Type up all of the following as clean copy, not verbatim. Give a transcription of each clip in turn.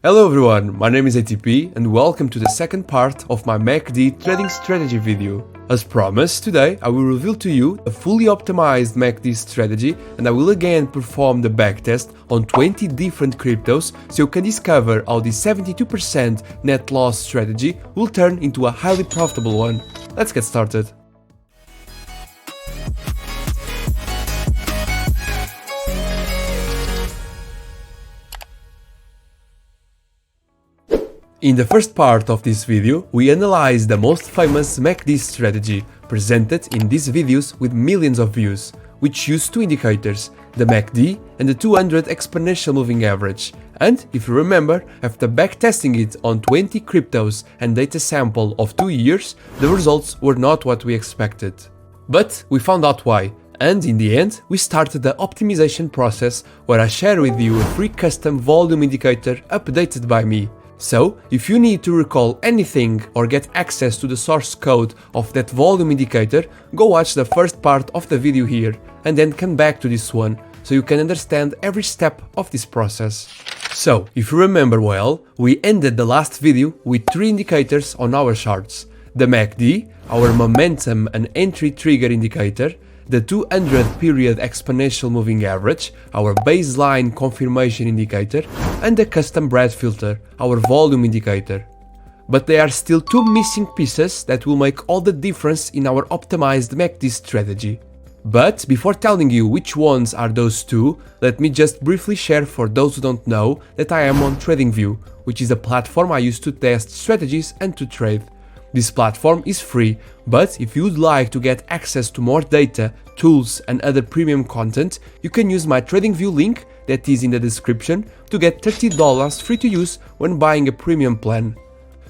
Hello everyone, my name is ATP and welcome to the second part of my MACD trading strategy video. As promised, today I will reveal to you a fully optimized MACD strategy and I will again perform the backtest on 20 different cryptos so you can discover how this 72% net loss strategy will turn into a highly profitable one. Let's get started. In the first part of this video, we analyze the most famous MACD strategy, presented in these videos with millions of views, which use two indicators, the MACD and the 200 exponential moving average. And, if you remember, after backtesting it on 20 cryptos and data sample of 2 years, the results were not what we expected. But we found out why. And in the end, we started the optimization process where I share with you a free custom volume indicator updated by me. So, if you need to recall anything or get access to the source code of that volume indicator, go watch the first part of the video here and then come back to this one so you can understand every step of this process. So, if you remember well, we ended the last video with three indicators on our charts: the MACD, our momentum and entry trigger indicator, the 200 period exponential moving average, our baseline confirmation indicator, and the custom breadth filter, our volume indicator. But there are still two missing pieces that will make all the difference in our optimized MACD strategy. But before telling you which ones are those two, let me just briefly share for those who don't know that I am on TradingView, which is a platform I use to test strategies and to trade. This platform is free, but if you would like to get access to more data, tools and other premium content, you can use my TradingView link that is in the description to get $30 free to use when buying a premium plan.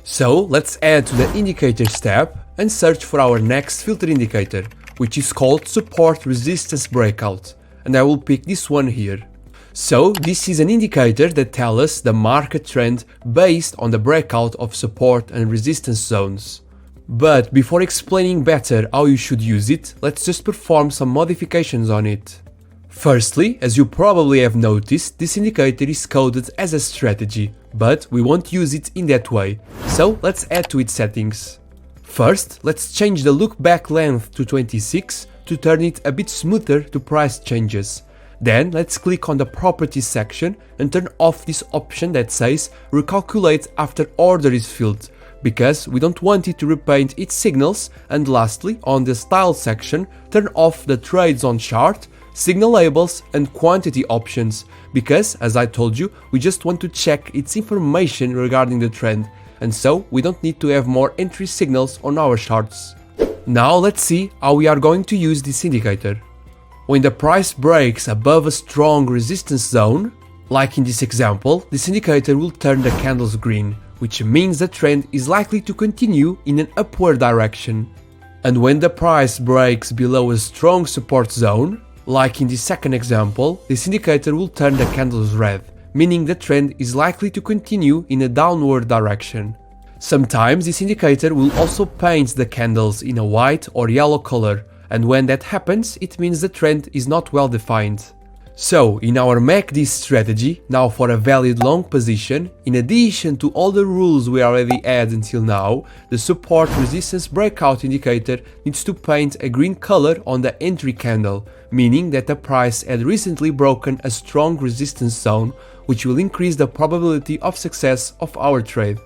So let's add to the indicators tab and search for our next filter indicator, which is called support resistance breakout, and I will pick this one here. So this is an indicator that tells us the market trend based on the breakout of support and resistance zones. But before explaining better how you should use it, let's just perform some modifications on it. Firstly, as you probably have noticed, this indicator is coded as a strategy, but we won't use it in that way, so let's add to its settings. First, let's change the look back length to 26 to turn it a bit smoother to price changes. Then let's click on the properties section and turn off this option that says recalculate after order is filled, because we don't want it to repaint its signals. And lastly, on the style section, turn off the trades on chart, signal labels and quantity options, because as I told you, we just want to check its information regarding the trend, and so we don't need to have more entry signals on our charts. Now let's see how we are going to use this indicator. When the price breaks above a strong resistance zone, like in this example, this indicator will turn the candles green, which means the trend is likely to continue in an upward direction. And when the price breaks below a strong support zone, like in the second example, this indicator will turn the candles red, meaning the trend is likely to continue in a downward direction. Sometimes this indicator will also paint the candles in a white or yellow color, and when that happens, it means the trend is not well defined. So, in our MACD strategy, now for a valid long position, in addition to all the rules we already had until now, the support resistance breakout indicator needs to paint a green color on the entry candle, meaning that the price had recently broken a strong resistance zone, which will increase the probability of success of our trade.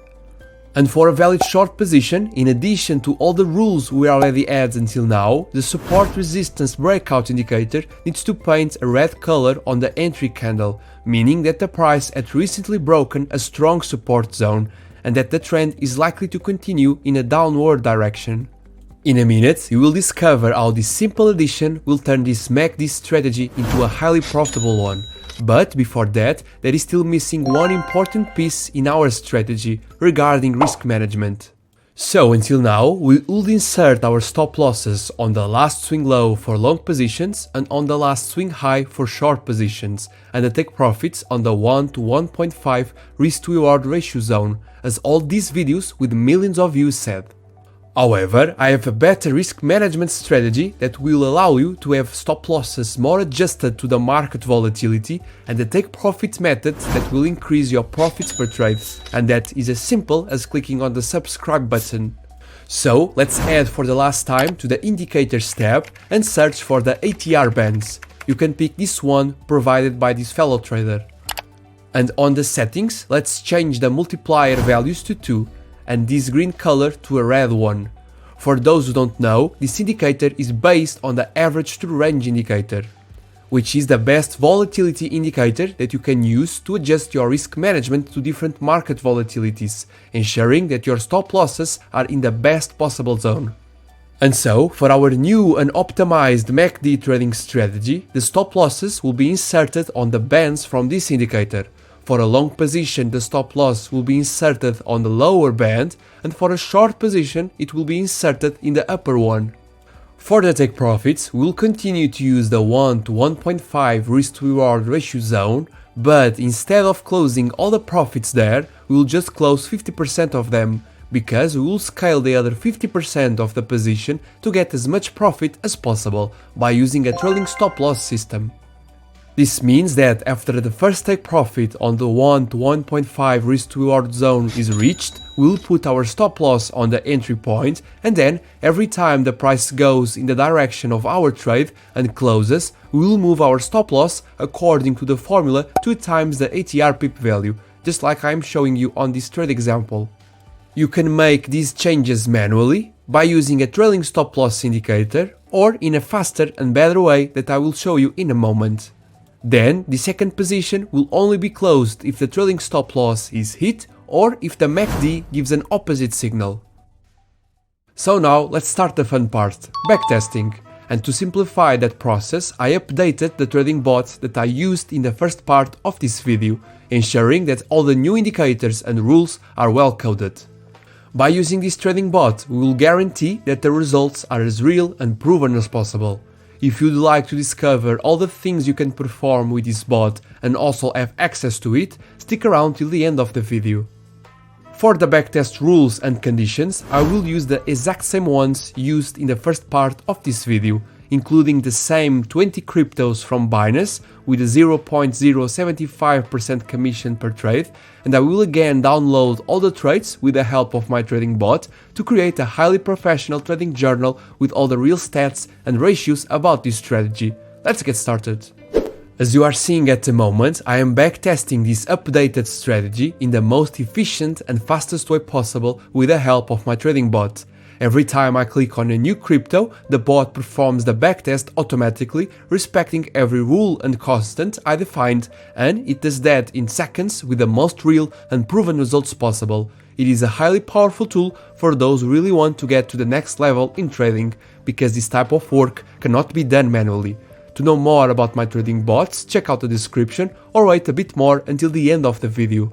And for a valid short position, in addition to all the rules we already had until now, the support resistance breakout indicator needs to paint a red color on the entry candle, meaning that the price had recently broken a strong support zone and that the trend is likely to continue in a downward direction. In a minute, you will discover how this simple addition will turn this MACD strategy into a highly profitable one. But before that, there is still missing one important piece in our strategy regarding risk management. So until now, we would insert our stop losses on the last swing low for long positions and on the last swing high for short positions, and take profits on the 1 to 1.5 risk to reward ratio zone, as all these videos with millions of views said. However, I have a better risk management strategy that will allow you to have stop losses more adjusted to the market volatility and a take profit method that will increase your profits per trade, and that is as simple as clicking on the subscribe button. So let's head for the last time to the Indicators tab and search for the ATR bands. You can pick this one provided by this fellow trader. And on the settings, let's change the multiplier values to 2 and this green color to a red one. For those who don't know, this indicator is based on the average true range indicator, which is the best volatility indicator that you can use to adjust your risk management to different market volatilities, ensuring that your stop losses are in the best possible zone. And so, for our new and optimized MACD trading strategy, the stop losses will be inserted on the bands from this indicator. For a long position, the stop loss will be inserted on the lower band, and for a short position, it will be inserted in the upper one. For the take profits, we will continue to use the 1 to 1.5 risk-to-reward ratio zone, but instead of closing all the profits there, we will just close 50% of them, because we will scale the other 50% of the position to get as much profit as possible by using a trailing stop loss system. This means that after the first take profit on the 1 to 1.5 risk-to-reward zone is reached, we will put our stop loss on the entry point, and then every time the price goes in the direction of our trade and closes, we will move our stop loss according to the formula 2 times the ATR pip value, just like I am showing you on this trade example. You can make these changes manually by using a trailing stop loss indicator or in a faster and better way that I will show you in a moment. Then, the second position will only be closed if the trailing stop loss is hit or if the MACD gives an opposite signal. So now, let's start the fun part, backtesting. And to simplify that process, I updated the trading bot that I used in the first part of this video, ensuring that all the new indicators and rules are well coded. By using this trading bot, we will guarantee that the results are as real and proven as possible. If you'd like to discover all the things you can perform with this bot and also have access to it, stick around till the end of the video. For the backtest rules and conditions, I will use the exact same ones used in the first part of this video, including the same 20 cryptos from Binance with a 0.075% commission per trade, and I will again download all the trades with the help of my trading bot to create a highly professional trading journal with all the real stats and ratios about this strategy. Let's get started. As you are seeing at the moment, I am backtesting this updated strategy in the most efficient and fastest way possible with the help of my trading bot. Every time I click on a new crypto, the bot performs the backtest automatically, respecting every rule and constant I defined, and it does that in seconds with the most real and proven results possible. It is a highly powerful tool for those who really want to get to the next level in trading, because this type of work cannot be done manually. To know more about my trading bots, check out the description or wait a bit more until the end of the video.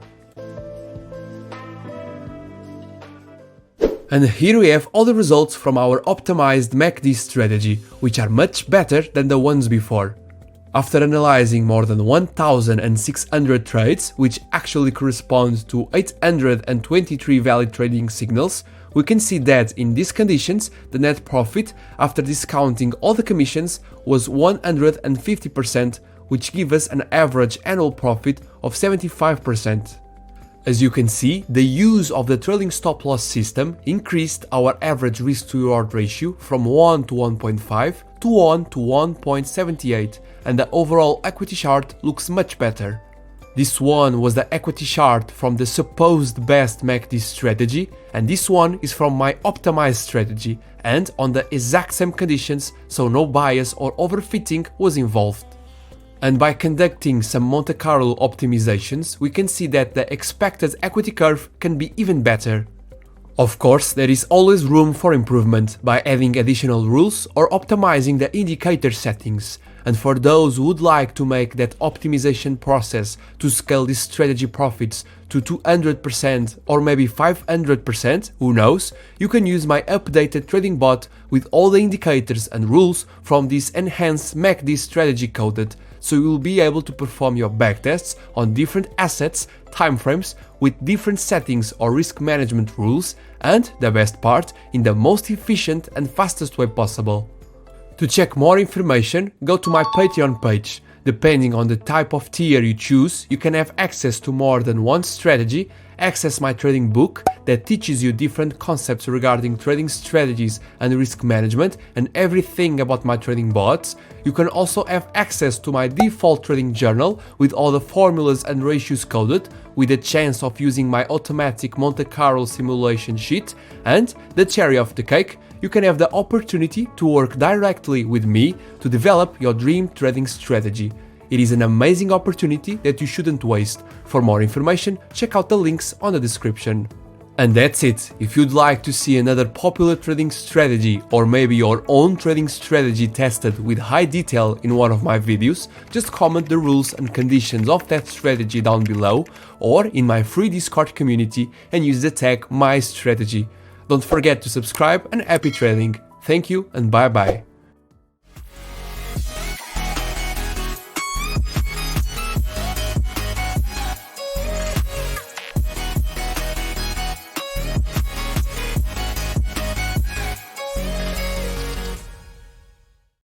And here we have all the results from our optimized MACD strategy, which are much better than the ones before. After analyzing more than 1,600 trades, which actually corresponds to 823 valid trading signals, we can see that in these conditions, the net profit after discounting all the commissions was 150%, which gives us an average annual profit of 75%. As you can see, the use of the trailing stop loss system increased our average risk to reward ratio from 1 to 1.5 to 1 to 1.78, and the overall equity chart looks much better. This one was the equity chart from the supposed best MACD strategy, and this one is from my optimized strategy, and on the exact same conditions, so no bias or overfitting was involved. And by conducting some Monte Carlo optimizations, we can see that the expected equity curve can be even better. Of course, there is always room for improvement by adding additional rules or optimizing the indicator settings. And for those who would like to make that optimization process to scale this strategy profits to 200% or maybe 500%, who knows, you can use my updated trading bot with all the indicators and rules from this enhanced MACD strategy coded. so you will be able to perform your backtests on different assets, timeframes, with different settings or risk management rules, and, the best part, in the most efficient and fastest way possible. To check more information, go to my Patreon page. Depending on the type of tier you choose, you can have access to more than one strategy, access my trading book that teaches you different concepts regarding trading strategies and risk management and everything about my trading bots. You can also have access to my default trading journal with all the formulas and ratios coded, with a chance of using my automatic Monte Carlo simulation sheet, and the cherry of the cake, you can have the opportunity to work directly with me to develop your dream trading strategy. It is an amazing opportunity that you shouldn't waste. For more information, check out the links on the description. And that's it. If you'd like to see another popular trading strategy or maybe your own trading strategy tested with high detail in one of my videos, just comment the rules and conditions of that strategy down below or in my free Discord community and use the tag MyStrategy. Don't forget to subscribe and happy trading. Thank you and bye bye.